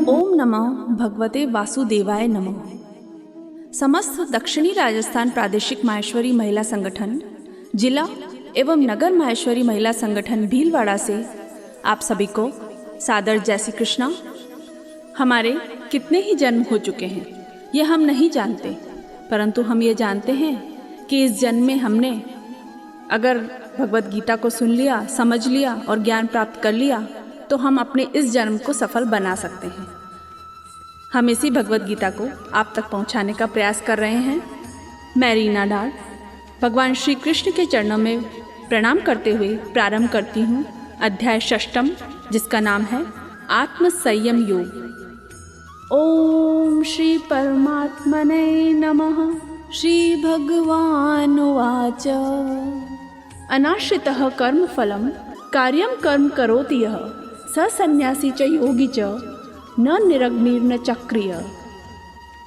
ओम नमो भगवते वासुदेवाय नमो। समस्त दक्षिणी राजस्थान प्रादेशिक माहेश्वरी महिला संगठन, जिला एवं नगर माहेश्वरी महिला संगठन भीलवाड़ा से आप सभी को सादर जय श्री कृष्णा। हमारे कितने ही जन्म हो चुके हैं ये हम नहीं जानते, परंतु हम ये जानते हैं कि इस जन्म में हमने अगर भगवत गीता को सुन लिया, समझ लिया और ज्ञान प्राप्त कर लिया तो हम अपने इस जन्म को सफल बना सकते हैं। हम इसी भगवत गीता को आप तक पहुंचाने का प्रयास कर रहे हैं। मैं रीना डाल भगवान श्री कृष्ण के चरणों में प्रणाम करते हुए प्रारंभ करती हूँ अध्याय 6, जिसका नाम है आत्म संयम योग। ओम श्री परमात्मने नमः। श्री भगवानुवाच अनाश्रितः कर्म फलम कार्यं कर्म करोति यः स सन्यासी च योगी च न निरग्निर्न चक्रिय।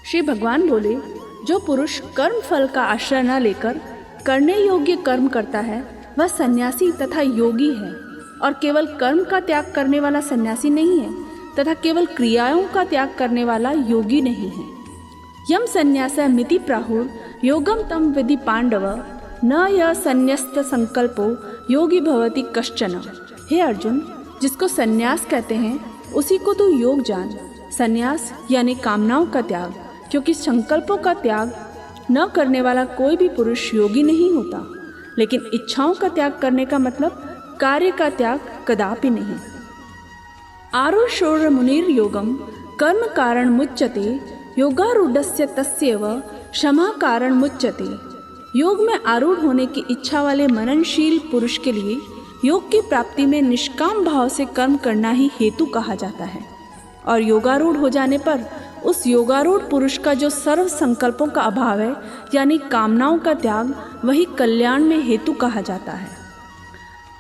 श्री भगवान बोले, जो पुरुष कर्म फल का आश्रय न लेकर करने योग्य कर्म करता है वह सन्यासी तथा योगी है, और केवल कर्म का त्याग करने वाला सन्यासी नहीं है तथा केवल क्रियाओं का त्याग करने वाला योगी नहीं है। यम संन्यास मिति प्राहुर योगम तम विधि पांडव न यह संन्यस्त संकल्पो योगी भवति कश्चन। हे अर्जुन, जिसको संन्यास कहते हैं उसी को तू योग जान। संन्यास यानी कामनाओं का त्याग, क्योंकि संकल्पों का त्याग न करने वाला कोई भी पुरुष योगी नहीं होता। लेकिन इच्छाओं का त्याग करने का मतलब कार्य का त्याग कदापि नहीं। आरुषोर मुनिर योगम कर्म कारण मुच्यते योगारूढ़स्य तस्यैव क्षमा कारण मुच्यते। योग में आरूढ़ होने की इच्छा वाले मननशील पुरुष के लिए योग की प्राप्ति में निष्काम भाव से कर्म करना ही हेतु कहा जाता है, और योगारूढ़ हो जाने पर उस योगारूढ़ पुरुष का जो सर्व संकल्पों का अभाव है यानी कामनाओं का त्याग, वही कल्याण में हेतु कहा जाता है।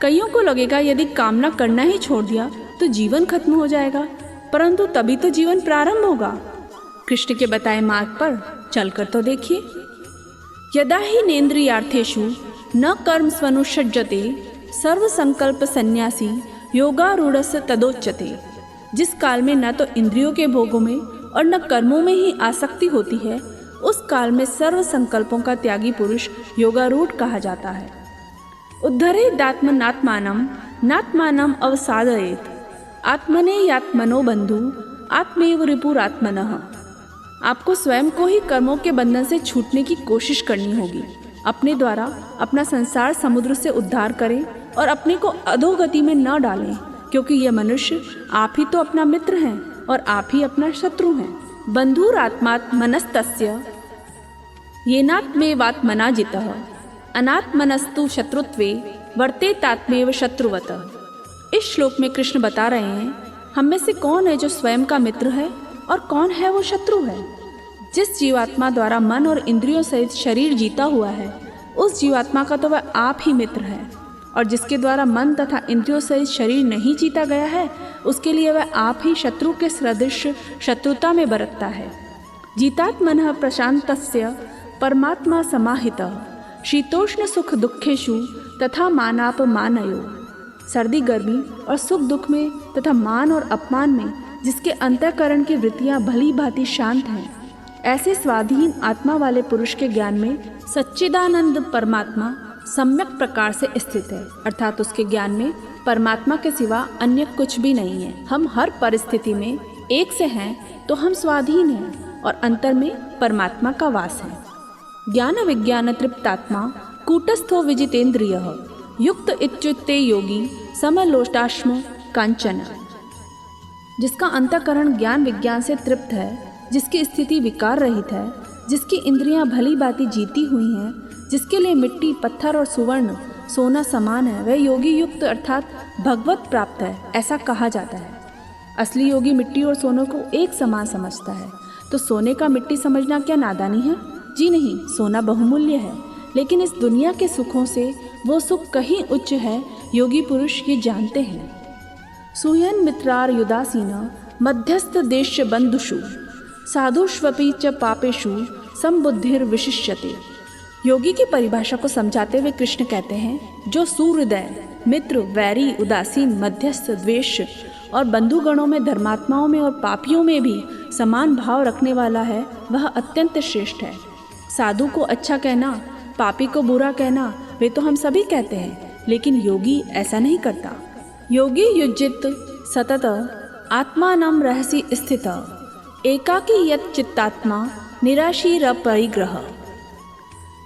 कईयों को लगेगा यदि कामना करना ही छोड़ दिया तो जीवन खत्म हो जाएगा, परंतु तभी तो जीवन प्रारंभ होगा। कृष्ण के बताए मार्ग पर चलकर तो देखिए। यदा ही नेन्द्रियार्थेषु न कर्म स्वनुषज्जते सर्व संकल्प सन्यासी योगारूढ़स्य तदोच्यते। जिस काल में न तो इंद्रियों के भोगों में और न कर्मों में ही आसक्ति होती है, उस काल में सर्व संकल्पों का त्यागी पुरुष योगारूढ़ कहा जाता है। उद्धरेदात्मनात्मानं नात्मानं अवसादयेत् आत्मने यात्मनो बंधु आत्मेव रिपुरात्मनः। आपको स्वयं को ही कर्मों के बंधन से छूटने की कोशिश करनी होगी। अपने द्वारा अपना संसार समुद्र से उद्धार करें और अपने को अधोगति में न डालें, क्योंकि ये मनुष्य आप ही तो अपना मित्र हैं और आप ही अपना शत्रु हैं। बंधुरात्मात्मनस्तस्य येनात्मेवात्मना जितः अनात्मनस्तु शत्रुत्वे वर्तेतात्मेव शत्रुवत्। इस श्लोक में कृष्ण बता रहे हैं हम में से कौन है जो स्वयं का मित्र है और कौन है वो शत्रु है। जिस जीवात्मा द्वारा मन और इंद्रियों सहित शरीर जीता हुआ है उस जीवात्मा का तो वह आप ही मित्र है, और जिसके द्वारा मन तथा इंद्रियों सहित शरीर नहीं जीता गया है उसके लिए वह आप ही शत्रु के सदृश शत्रुता में बरतता है। जीतात्मनः प्रशांतस्य परमात्मा समाहितः शीतोष्ण सुख दुखेषु तथा मानापमानयो। सर्दी गर्मी और सुख दुख में तथा मान और अपमान में जिसके अंतःकरण की वृत्तियां भली भांति शांत हैं, ऐसे स्वाधीन आत्मा वाले पुरुष के ज्ञान में सच्चिदानंद परमात्मा सम्यक प्रकार से स्थित है, अर्थात उसके ज्ञान में परमात्मा के सिवा अन्य कुछ भी नहीं है। हम हर परिस्थिति में एक से हैं तो हम स्वाधीन हैं और अंतर में परमात्मा का वास है। ज्ञान विज्ञान तृप्तात्मा कूटस्थो विजितेन्द्रियः युक्त इत्युक्ते योगी समलोष्टाश्म कांचन। जिसका अंतःकरण ज्ञान विज्ञान से तृप्त है, जिसकी स्थिति विकार रहित है, जिसकी इंद्रियां भली भांति जीती हुई हैं, जिसके लिए मिट्टी पत्थर और सुवर्ण सोना समान है, वह योगी युक्त अर्थात भगवत प्राप्त है, ऐसा कहा जाता है। असली योगी मिट्टी और सोने को एक समान समझता है, तो सोने का मिट्टी समझना क्या नादानी है? जी नहीं, सोना बहुमूल्य है, लेकिन इस दुनिया के सुखों से वो सुख कहीं उच्च है, योगी पुरुष ये जानते हैं। सुयन मित्रार युदासीन मध्यस्थ देश बंधुषु साधुष्वपि च पापेषु संबुद्धिर्विशिष्यते। योगी की परिभाषा को समझाते हुए कृष्ण कहते हैं, जो सुहृदय, मित्र, वैरी, उदासीन, मध्यस्थ, द्वेष और बंधुगणों में, धर्मात्माओं में और पापियों में भी समान भाव रखने वाला है, वह अत्यंत श्रेष्ठ है। साधु को अच्छा कहना, पापी को बुरा कहना, वे तो हम सभी कहते हैं, लेकिन योगी ऐसा नहीं करता। योगी युज्यित सतत आत्मानं रहसि स्थित, एकाकी यत् चित्तात्मा निराशीर परिग्रह।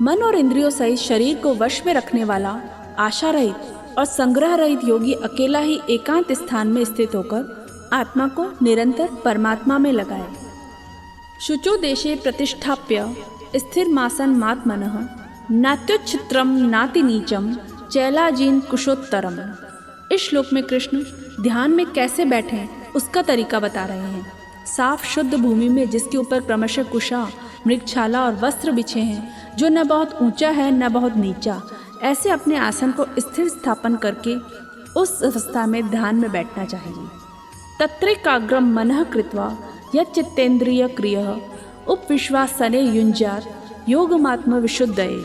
मन और इंद्रियों सहित शरीर को वश में रखने वाला, आशा रहित और संग्रह रहित योगी अकेला ही एकांत स्थान में स्थित होकर आत्मा को निरंतर परमात्मा में लगाए। शुचो देशे प्रतिष्ठाप्य स्थिरमासन मात्मनः, नात्युच्छित्रम नाति नीचम चैलाजीन कुशोत्तरम। इस श्लोक में कृष्ण ध्यान में कैसे बैठें उसका तरीका बता रहे हैं। साफ शुद्ध भूमि में, जिसके ऊपर क्रमशः कुशा, मृगछाला और वस्त्र बिछे हैं, जो न बहुत ऊंचा है न बहुत नीचा, ऐसे अपने आसन को स्थिर स्थापन करके उस अवस्था में ध्यान में बैठना चाहिए। तत्रैकाग्रम मनः कृत्वा यच्चित्तेन्द्रिय क्रियः उपविश्वासने युञ्जात योगमात्म विशुद्धये।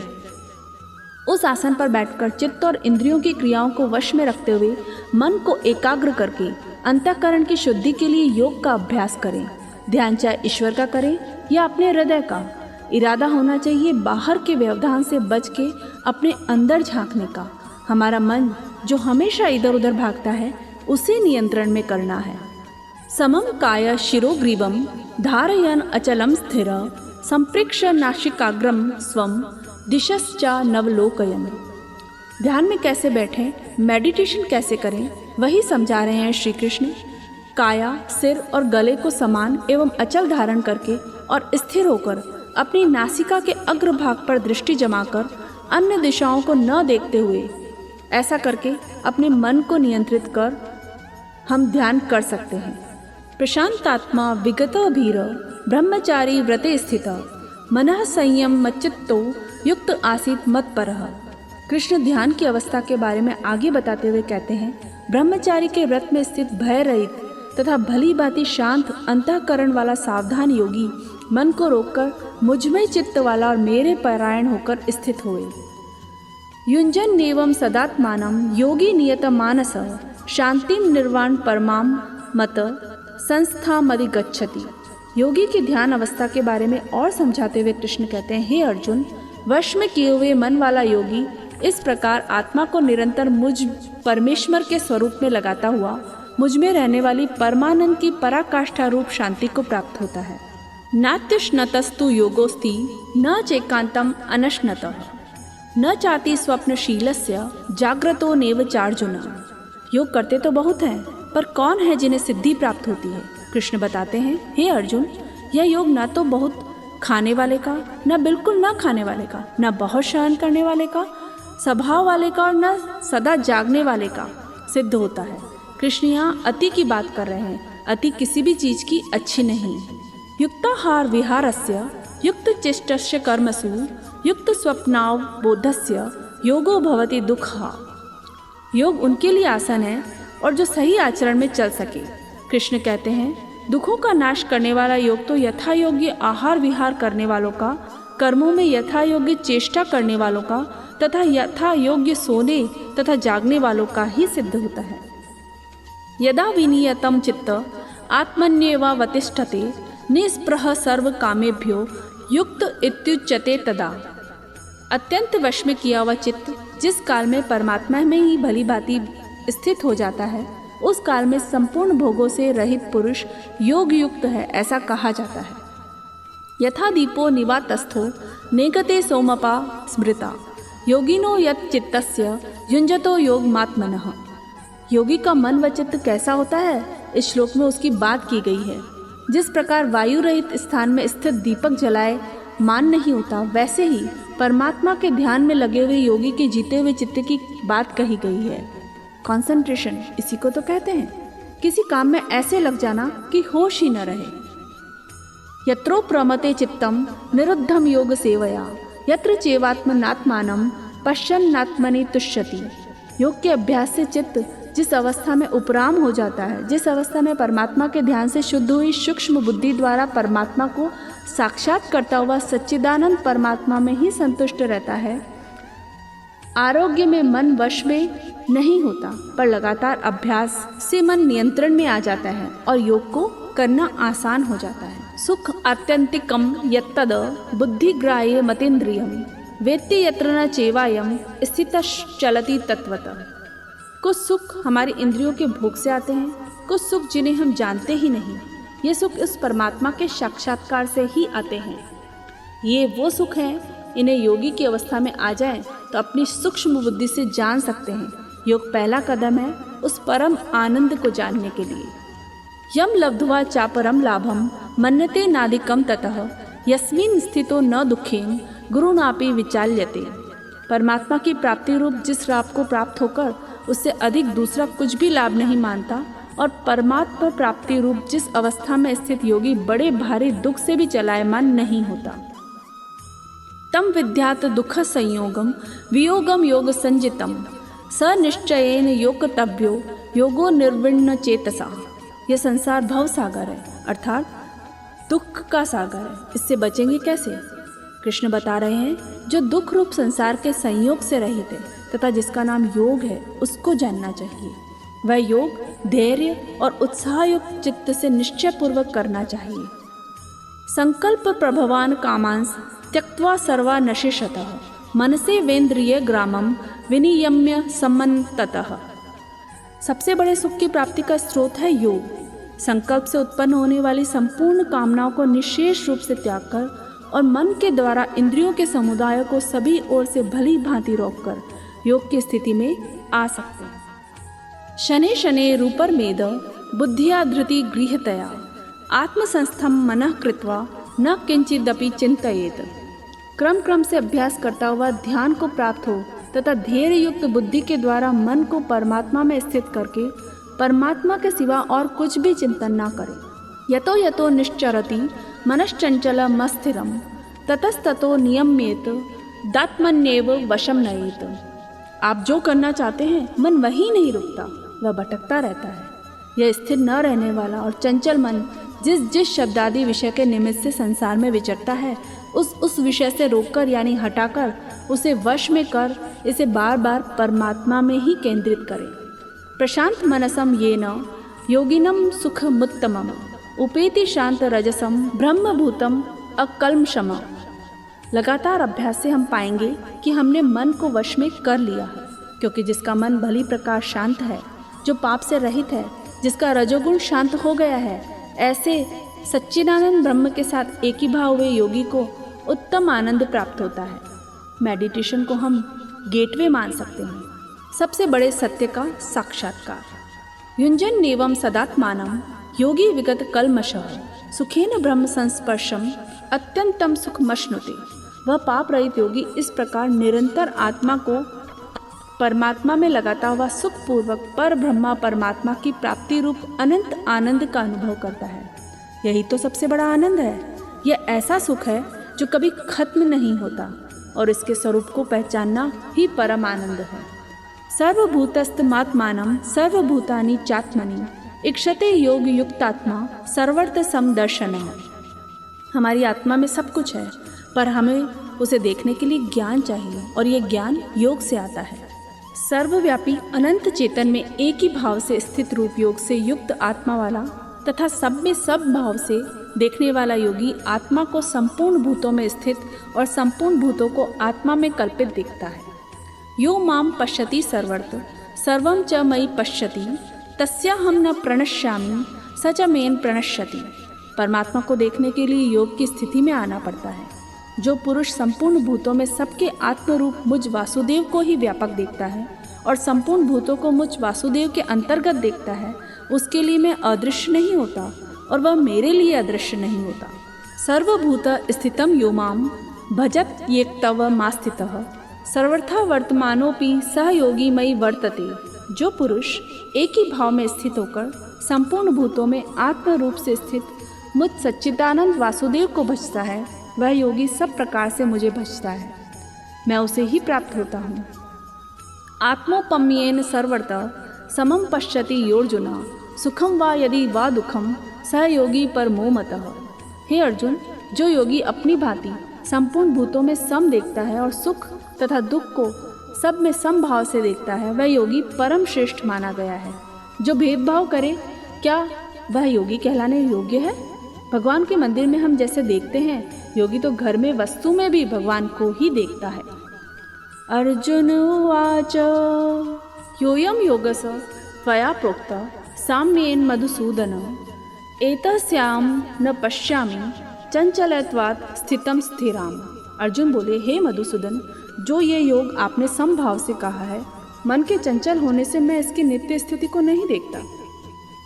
उस आसन पर बैठकर चित्त और इंद्रियों की क्रियाओं को वश में रखते हुए मन को एकाग्र करके अंतःकरण की शुद्धि के लिए योग का अभ्यास करें। ध्यान चाहे ईश्वर का करें या अपने हृदय का, इरादा होना चाहिए बाहर के व्यवधान से बच के अपने अंदर झांकने का। हमारा मन जो हमेशा इधर उधर भागता है, उसे नियंत्रण में करना है। समम काय शिरोग्रीवम धारयन अचलम स्थिर, संप्रेक्ष नासिकाग्रम स्वम दिशश्चा नवलोकयन। ध्यान में कैसे बैठें, मेडिटेशन कैसे करें, वही समझा रहे हैं श्री कृष्ण। काया, सिर और गले को समान एवं अचल धारण करके और स्थिर होकर अपनी नासिका के अग्रभाग पर दृष्टि जमाकर अन्य दिशाओं को न देखते हुए, ऐसा करके अपने मन को नियंत्रित कर हम ध्यान कर सकते हैं। प्रशांतात्मा विगत भीर ब्रह्मचारी व्रते स्थित, मनः संयम मच्चित्तो युक्त आसीत मत्परः। कृष्ण ध्यान की अवस्था के बारे में आगे बताते हुए कहते हैं, ब्रह्मचारी के व्रत में स्थित भय रहित तथा भली भांति शांत अंतःकरण वाला सावधान योगी मन को रोककर मुझमें चित्त वाला और मेरे परायण होकर स्थित हुए। युंजन नेवम सदात्मानं योगी नियत मानस, शांतिम निर्वाण परमाम मत संस्थामधिगच्छति। योगी की ध्यान अवस्था के बारे में और समझाते हुए कृष्ण कहते हैं, हे अर्जुन, वश में किए हुए मन वाला योगी इस प्रकार आत्मा को निरंतर मुझ परमेश्वर के स्वरूप में लगाता हुआ मुझ में रहने वाली परमानंद की पराकाष्ठा रूप शांति को प्राप्त होता है। नात्युष्णतस्तु योगोस्ति न चैकांतम अनश्नतः, न चाति स्वप्नशीलस्य जाग्रतो नेव चार्जुन। योग करते तो बहुत हैं, पर कौन है जिन्हें सिद्धि प्राप्त होती है? कृष्ण बताते हैं, हे अर्जुन, यह योग न तो बहुत खाने वाले का, न बिल्कुल न खाने वाले का, न बहुत शयन करने वाले का, स्वभाव वाले का और न सदा जागने वाले का सिद्ध होता है। कृष्ण यहाँ अति की बात कर रहे हैं। अति किसी भी चीज की अच्छी नहीं। युक्ताहार विहारस्य युक्त चेष्टस्य कर्मसु युक्त स्वप्नाव बोधस्य योगो भवति दुःखः। योग उनके लिए आसन है और जो सही आचरण में चल सके। कृष्ण कहते हैं, दुखों का नाश करने वाला योग तो यथा योग्य आहार विहार करने वालों का, कर्मों में यथा योग्य चेष्टा करने वालों का तथा यथा योग्य सोने तथा जागने वालों का ही सिद्ध होता है। यदा विनियतम चित्त आत्मन्येवावतिष्ठते निस्पृह सर्व कामेभ्यो युक्त इत्युच्यते तदा। अत्यंत वश में किया हुआ चित्त जिस काल में परमात्मा में ही भली भांति स्थित हो जाता है, उस काल में संपूर्ण भोगों से रहित पुरुष योग युक्त है, ऐसा कहा जाता है। यथा दीपो निवातस्थो नेगते सोमपा स्मृता, योगिनो यत् चित्तस्य युञ्जतो योगमात्मनः। योगी का मन व चित्त कैसा होता है, इस श्लोक में उसकी बात की गई है। जिस प्रकार वायु रहित स्थान में स्थित दीपक जलाए मान नहीं होता, वैसे ही परमात्मा के ध्यान में लगे हुए योगी के जीते हुए चित्त की बात कही गई है। कंसंट्रेशन इसी को तो कहते हैं। किसी काम में ऐसे लग जाना कि होश ही न रहे। यत्रो प्रमते चित्तम निरुद्धम योग सेवया, यत्र चेवात्मनात्मानं पश्यन्नात्मनि तुष्यति। योग के अभ्यास से चित्त जिस अवस्था में उपराम हो जाता है, जिस अवस्था में परमात्मा के ध्यान से शुद्ध हुई सूक्ष्म बुद्धि द्वारा परमात्मा को साक्षात करता हुआ सच्चिदानंद परमात्मा में ही संतुष्ट रहता है, आरोग्य में मन वश में नहीं होता, पर लगातार अभ्यास से मन नियंत्रण में आ जाता है और योग को करना आसान हो जाता है। सुख आत्यंतिकम यत्तद बुद्धिग्राह्य मतेन्द्रियम वेत्ति यत्र न चेवायम स्थितश्चलति तत्वतः। कुछ सुख हमारी इंद्रियों के भोग से आते हैं, कुछ सुख जिन्हें हम जानते ही नहीं। ये सुख इस परमात्मा के साक्षात्कार से ही आते हैं। ये वो सुख हैं, इन्हें योगी की अवस्था में आ जाएं तो अपनी सूक्ष्म बुद्धि से जान सकते हैं। योग पहला कदम है उस परम आनंद को जानने के लिए। यम लब्ध्वा चापरम लाभम मन्यते नादिकम ततः यस्मिन स्थितो न दुखेन गुरुनापि विचाल्यते। परमात्मा की प्राप्ति रूप जिस लाभ को प्राप्त होकर उससे अधिक दूसरा कुछ भी लाभ नहीं मानता, और परमात्मा प्राप्ति रूप जिस अवस्था में स्थित योगी बड़े भारी दुख से भी चलायमान नहीं होता। तम विद्यात दुख संयोगम वियोगम योग संजितम स निश्चयेन योगतव्यो योगो निर्विण्ण चेतसा। यह संसार भव सागर है, अर्थात दुख का सागर है। इससे बचेंगे कैसे? कृष्ण बता रहे हैं जो दुख रूप संसार के संयोग से रहित है तथा जिसका नाम योग है, उसको जानना चाहिए। वह योग धैर्य और उत्साहयुक्त चित्त से निश्चय पूर्वक करना चाहिए। संकल्प प्रभवान कामांस त्यक्त्वा सर्वा नशेषतः मनसे वेन्द्रिय ग्रामम विनियम्य समन्ततः। सबसे बड़े सुख की प्राप्ति का स्रोत है योग। संकल्प से उत्पन्न होने वाली संपूर्ण कामनाओं को निशेष रूप से त्याग कर और मन के द्वारा इंद्रियों के समुदाय को सभी ओर से भली भांति रोककर योग की स्थिति में आ सकते हैं। शनै शनै रूपर मेद बुद्धिया धृति गृहतया आत्मसंस्थम मनः कृत्वा न किंचिदपि चिंतयेत। क्रम क्रम से अभ्यास करता हुआ ध्यान को प्राप्त हो तथा धैर्य युक्त बुद्धि के द्वारा मन को परमात्मा में स्थित करके परमात्मा के सिवा और कुछ भी चिंतन ना करे। यतो यतो निश्चरति मनश्चंचल मस्थिरम ततस्ततो नियम्येत दात्मन्येव वशम नयेत। आप जो करना चाहते हैं मन वही नहीं रुकता, वह भटकता रहता है। यह स्थिर न रहने वाला और चंचल मन जिस जिस शब्दादि विषय के निमित्त से संसार में विचरता है, उस विषय से रोककर यानी हटाकर उसे वश में कर इसे बार बार परमात्मा में ही केंद्रित करें। प्रशांत मनसम येन योगिनम सुखमुत्तमम उपेति शांत रजसम ब्रह्मभूतम अकल्मषम। लगातार अभ्यास से हम पाएंगे कि हमने मन को वश में कर लिया है, क्योंकि जिसका मन भली प्रकार शांत है, जो पाप से रहित है, जिसका रजोगुण शांत हो गया है, ऐसे सच्चिदानंद ब्रह्म के साथ एक ही भाव हुए योगी को उत्तम आनंद प्राप्त होता है। मेडिटेशन को हम गेटवे मान सकते हैं, सबसे बड़े सत्य का साक्षात्कार। युंजन नेवम सदात्मानम योगी विगत कल्मषः सुखेन ब्रह्म संस्पर्शम अत्यंतम सुखमश्नुते। वह पाप रहित योगी इस प्रकार निरंतर आत्मा को परमात्मा में लगाता हुआ सुखपूर्वक पर ब्रह्मा परमात्मा की प्राप्ति रूप अनंत आनंद का अनुभव करता है। यही तो सबसे बड़ा आनंद है। यह ऐसा सुख है जो कभी खत्म नहीं होता और इसके स्वरूप को पहचानना ही परम आनंद है। सर्वभूतस्थमात्मानं सर्वभूतानि चात्मनि इक्षते योग युक्तात्मा सर्वर्थ समदर्शनः। हमारी आत्मा में सब कुछ है, पर हमें उसे देखने के लिए ज्ञान चाहिए और ये ज्ञान योग से आता है। सर्वव्यापी अनंत चेतन में एक ही भाव से स्थित रूप योग से युक्त आत्मा वाला तथा सब में सब भाव से देखने वाला योगी आत्मा को संपूर्ण भूतों में स्थित और संपूर्ण भूतों को आत्मा में कल्पित दिखता है। यो माम पश्यति सर्वर्थ सर्वं च मयि पश्यति तस्याहं न प्रणश्यामि स च मेन प्रणश्यति। परमात्मा को देखने के लिए योग की स्थिति में आना पड़ता है। जो पुरुष संपूर्ण भूतों में सबके आत्मरूप मुझ वासुदेव को ही व्यापक देखता है और संपूर्ण भूतों को मुझ वासुदेव के अंतर्गत देखता है, उसके लिए मैं अदृश्य नहीं होता और वह मेरे लिए अदृश्य नहीं होता। सर्वभूत स्थितम यो माम भजत ये तव मास्थितः सर्वथा वर्तमानोपि सहयोगी मयि वर्तते। जो पुरुष एक ही भाव में स्थित होकर संपूर्ण भूतों में आत्म रूप से स्थित मुझ सच्चिदानंद वासुदेव को भजता है, वह योगी सब प्रकार से मुझे भजता है, मैं उसे ही प्राप्त होता हूँ। आत्मोपम्येन सर्वत्र समम पश्यति योर्जुन सुखम वा यदि वा दुखम स योगी परमो मतः। हे अर्जुन, जो योगी अपनी भांति संपूर्ण भूतों में सम देखता है और सुख तथा दुख को सब में समभाव से देखता है, वह योगी परम श्रेष्ठ माना गया है। जो भेदभाव करे, क्या वह योगी कहलाने योग्य है? भगवान के मंदिर में हम जैसे देखते हैं, योगी तो घर में वस्तु में भी भगवान को ही देखता है। अर्जुन उवाच योऽयं योगस त्वया प्रोक्त साम्येन मधुसूदन एतस्यां न पश्यामि चंचलत्वात् स्थितं स्थिराम। अर्जुन बोले, हे मधुसूदन, जो ये योग आपने समभाव से कहा है, मन के चंचल होने से मैं इसकी नित्य स्थिति को नहीं देखता।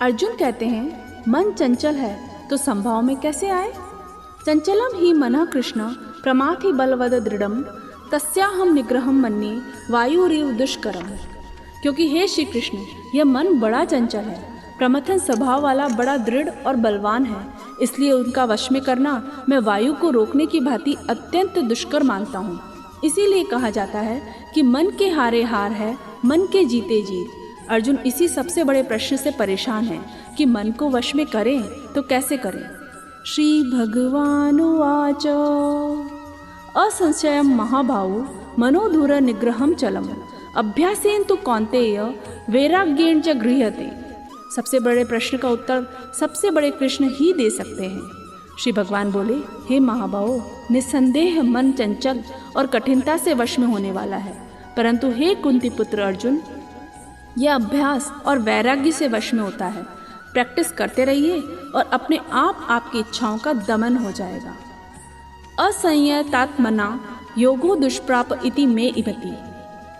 अर्जुन कहते हैं, मन चंचल है तो समभाव में कैसे आए? चंचलम ही मनः कृष्ण प्रमाथि बलवद दृढ़म तस्याहम निग्रहम मन्ये वायुरिव दुष्करम। क्योंकि हे श्री कृष्ण, यह मन बड़ा चंचल है, प्रमथन स्वभाव वाला बड़ा दृढ़ और बलवान है, इसलिए उनका वश में करना मैं वायु को रोकने की भांति अत्यंत दुष्कर मानता हूँ। इसीलिए कहा जाता है कि मन के हारे हार है, मन के जीते जीत। अर्जुन इसी सबसे बड़े प्रश्न से परेशान है कि मन को वश में करें तो कैसे करें। श्री भगवानुवाच असंशयं महाभावो मनोधुर निग्रहं चलम अभ्यासेन तु कौन्तेय वैराग्येण च गृह्यते। सबसे बड़े प्रश्न का उत्तर सबसे बड़े कृष्ण ही दे सकते हैं। श्री भगवान बोले, हे महाबाहो, निस्संदेह मन चंचल और कठिनता से वश में होने वाला है, परंतु हे कुंती पुत्र अर्जुन, यह अभ्यास और वैराग्य से वश में होता है। प्रैक्टिस करते रहिए और अपने आप आपकी इच्छाओं का दमन हो जाएगा। असंयतात्मना योगो दुष्प्राप इति मे इमति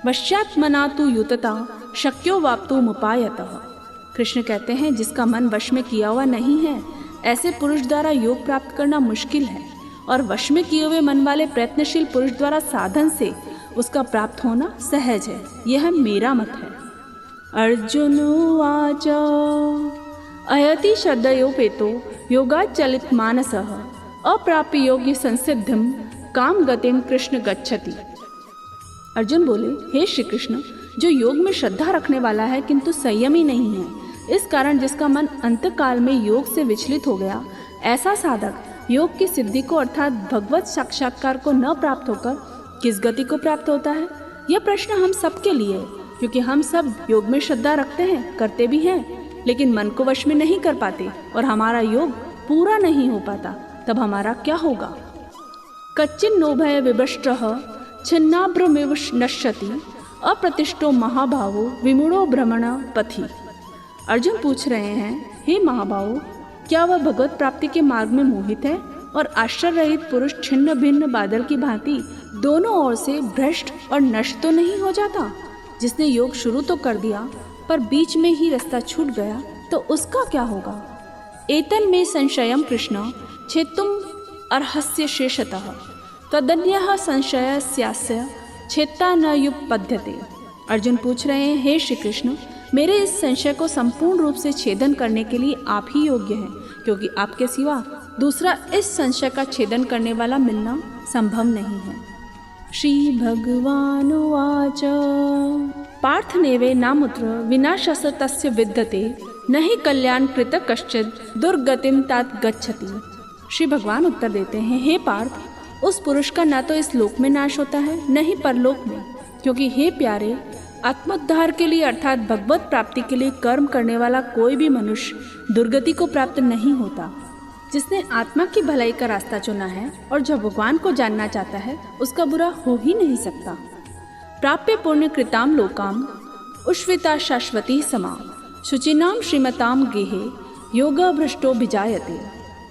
वश्यात्मना तु युतता शक्यो वाप्तुमुपायतः। कृष्ण कहते हैं, जिसका मन वश में किया हुआ नहीं है, ऐसे पुरुष द्वारा योग प्राप्त करना मुश्किल है, और वश में किए हुए मन वाले प्रयत्नशील पुरुष द्वारा साधन से उसका प्राप्त होना सहज है। यह मेरा मत है। अर्जुन उवाच अयति श्रद्धयोपेतो योगाच्चलित मानसः अप्राप्य योग्य संसिद्धिम काम गतिम कृष्ण गच्छति। अर्जुन बोले, हे श्री कृष्ण, जो योग में श्रद्धा रखने वाला है किंतु संयमी नहीं है, इस कारण जिसका मन अंतकाल में योग से विचलित हो गया, ऐसा साधक योग की सिद्धि को अर्थात भगवत साक्षात्कार को न प्राप्त होकर किस गति को प्राप्त होता है? यह प्रश्न हम सबके लिए है, क्योंकि हम सब योग में श्रद्धा रखते हैं, करते भी हैं, लेकिन मन को वश में नहीं कर पाते और हमारा योग पूरा नहीं हो पाता। तब हमारा क्या होगा? कच्चिन्नो भय विभ्रष्टः छिन्नाभ्रमिव नश्यति अप्रतिष्ठो महाभावो विमूढ़ो भ्रमण पथि। अर्जुन पूछ रहे हैं, हे महाभावो, क्या वह भगवत प्राप्ति के मार्ग में मोहित है? और आश्चर्य रहित पुरुष छिन्न भिन्न बादल की भांति दोनों ओर से भ्रष्ट और नष्ट तो नहीं हो जाता? जिसने योग शुरू तो कर दिया पर बीच में ही रास्ता छूट गया, तो उसका क्या होगा? एतन में संशयम कृष्ण छेत्तुम अर्हस्य शेषतः तदन्यः संशयस्यास्य छेत्ता न युपपद्यते। अर्जुन पूछ रहे हैं, हे श्री कृष्ण, मेरे इस संशय को संपूर्ण रूप से छेदन करने के लिए आप ही योग्य हैं, क्योंकि आपके सिवा दूसरा इस संशय का छेदन करने वाला मिलना संभव नहीं है। श्री भगवानुवाच पार्थ नेवे नामुत्र विनाशस्य तस्य विद्यते न हि कल्याण कृत कश्चित् दुर्गतिम तात गच्छति। श्री भगवान उत्तर देते हैं, हे पार्थ, उस पुरुष का न तो इस लोक में नाश होता है न ही परलोक में, क्योंकि हे प्यारे, आत्मोद्धार के लिए अर्थात भगवत प्राप्ति के लिए कर्म करने वाला कोई भी मनुष्य दुर्गति को प्राप्त नहीं होता। जिसने आत्मा की भलाई का रास्ता चुना है और जो भगवान को जानना चाहता है, उसका बुरा हो ही नहीं सकता। प्राप्य पुण्य कृताम लोकाम उष्विता शाश्वती समा शुचिनाम श्रीमताम गेहे योगा भ्रष्टो भिजायते।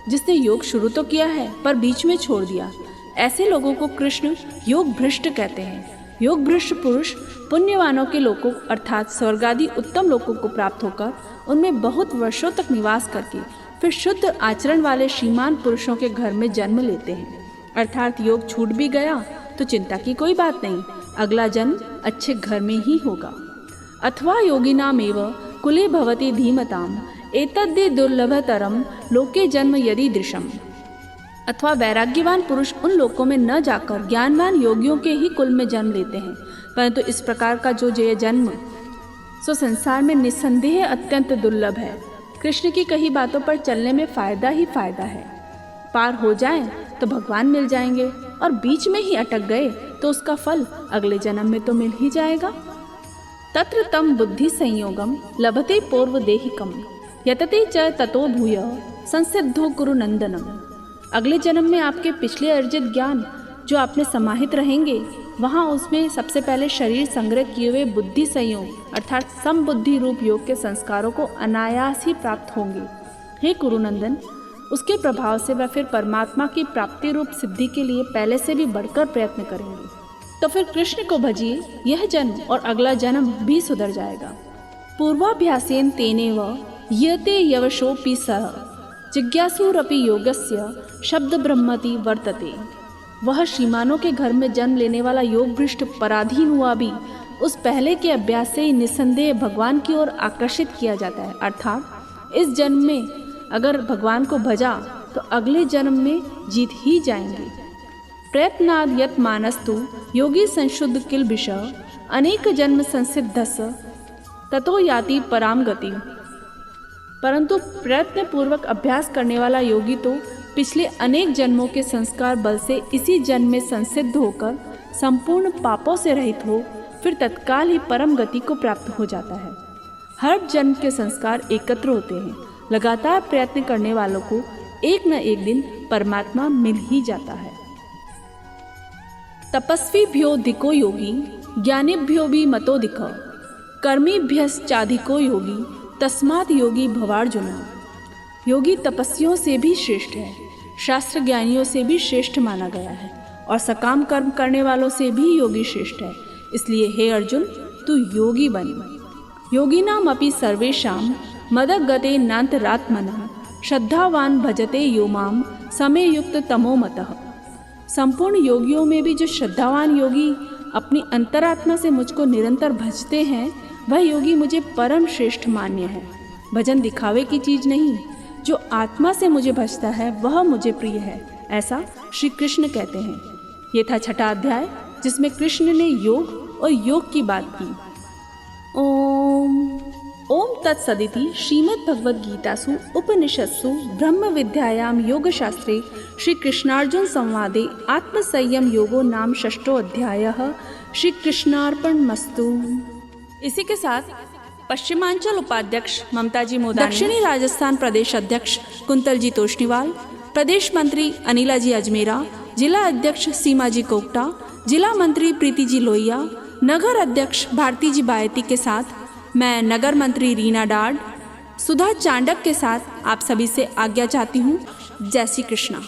जिसने योग शुरू तो किया है पर बीच में छोड़ दिया, ऐसे लोगों को कृष्ण योग भ्रष्ट कहते हैं। योग भ्रष्ट पुरुष पुण्यवानों के लोकों अर्थात स्वर्गादि उत्तम लोकों को प्राप्त होकर उनमें बहुत वर्षों तक निवास करके फिर शुद्ध आचरण वाले श्रीमान पुरुषों के घर में जन्म लेते हैं। अर्थात योग छूट भी गया तो चिंता की कोई बात नहीं, अगला जन्म अच्छे घर में ही होगा। अथवा योगिनामेव कुले भवति धीमताम एतद्धि दुर्लभतरम लोके जन्म यदि दृशम। अथवा वैराग्यवान पुरुष उन लोकों में न जाकर ज्ञानवान योगियों के ही कुल में जन्म लेते हैं, परंतु इस प्रकार का जो जय जन्म सो संसार में निस्संदेह अत्यंत दुर्लभ है। कृष्ण की कही बातों पर चलने में फायदा ही फायदा है। पार हो जाएं तो भगवान मिल जाएंगे और बीच में ही अटक गए तो उसका फल अगले जन्म में तो मिल ही जाएगा। तत्र तम बुद्धि संयोगम लभते पूर्व देहिकम यतते च ततो भूय संसिद्धो कुरु नंदनम। अगले जन्म में आपके पिछले अर्जित ज्ञान जो आपने समाहित रहेंगे, वहाँ उसमें सबसे पहले शरीर संग्रह किए हुए बुद्धि संयोग अर्थात समबुद्धि रूप योग के संस्कारों को अनायास ही प्राप्त होंगे। हे कुरुनंदन, उसके प्रभाव से वह फिर परमात्मा की प्राप्ति रूप सिद्धि के लिए पहले से भी बढ़कर प्रयत्न करेंगे। तो फिर कृष्ण को भजिए, यह जन्म और अगला जन्म भी सुधर जाएगा। पूर्वाभ्यासेन तेनेव यते यवशोपि सह जिज्ञासुरपि योगस्य शब्द ब्रह्मति वर्तते। वह श्रीमानों के घर में जन्म लेने वाला योग भ्रष्ट पराधीन हुआ भी उस पहले के अभ्यास से ही निस्संदेह भगवान की ओर आकर्षित किया जाता है। अर्थात इस जन्म में अगर भगवान को भजा तो अगले जन्म में जीत ही जाएंगे। प्रयत्नाद यत मानस्तु योगी संशुद्ध किल विषय अनेक जन्म संसिद्धस ततो याति पराम गति। परंतु प्रयत्न पूर्वक अभ्यास करने वाला योगी तो पिछले अनेक जन्मों के संस्कार बल से इसी जन्म में संसिद्ध होकर संपूर्ण पापों से रहित हो फिर तत्काल ही परम गति को प्राप्त हो जाता है। हर जन्म के संस्कार एकत्र होते हैं। लगातार प्रयत्न करने वालों को एक न एक दिन परमात्मा मिल ही जाता है। तपस्वीभ्योऽधिको योगी ज्ञानिभ्यो भी मतोऽधिक कर्मीभ्यश्चाधिको योगी तस्मात् योगी भवार्जुन। योगी तपस्वियों से भी श्रेष्ठ है, शास्त्र ज्ञानियों से भी श्रेष्ठ माना गया है और सकाम कर्म करने वालों से भी योगी श्रेष्ठ है। इसलिए हे अर्जुन, तू योगी बन। योगिनाम अपि सर्वेषां मदगते नान्तरात्मनः श्रद्धावान भजते यो माम समय युक्त तमो मतः। संपूर्ण योगियों में भी जो श्रद्धावान योगी अपनी अंतरात्मा से मुझको निरंतर भजते हैं, वह योगी मुझे परम श्रेष्ठ मान्य है। भजन दिखावे की चीज नहीं, जो आत्मा से मुझे भजता है वह मुझे प्रिय है, ऐसा श्री कृष्ण कहते हैं। ये था छठा अध्याय जिसमें कृष्ण ने योग और योग की बात की। ओम तत्सदिति श्रीमद् भगवद गीतासु उपनिषत्सु ब्रह्म विद्यायाम योग शास्त्रे श्री कृष्णार्जुन संवादे आत्मसंयम योगो नाम षष्ठो अध्यायः। श्री कृष्णार्पणमस्तु। इसी के साथ पश्चिमांचल उपाध्यक्ष ममता जी मोदानी, दक्षिणी राजस्थान प्रदेश अध्यक्ष कुंतल जी तोष्णीवाल, प्रदेश मंत्री अनिला जी अजमेरा, जिला अध्यक्ष सीमा जी कोकटा, जिला मंत्री प्रीति जी लोहिया, नगर अध्यक्ष भारती जी बायती के साथ मैं नगर मंत्री रीना डाड, सुधा चांडक के साथ आप सभी से आज्ञा चाहती हूँ। जय श्री कृष्णा।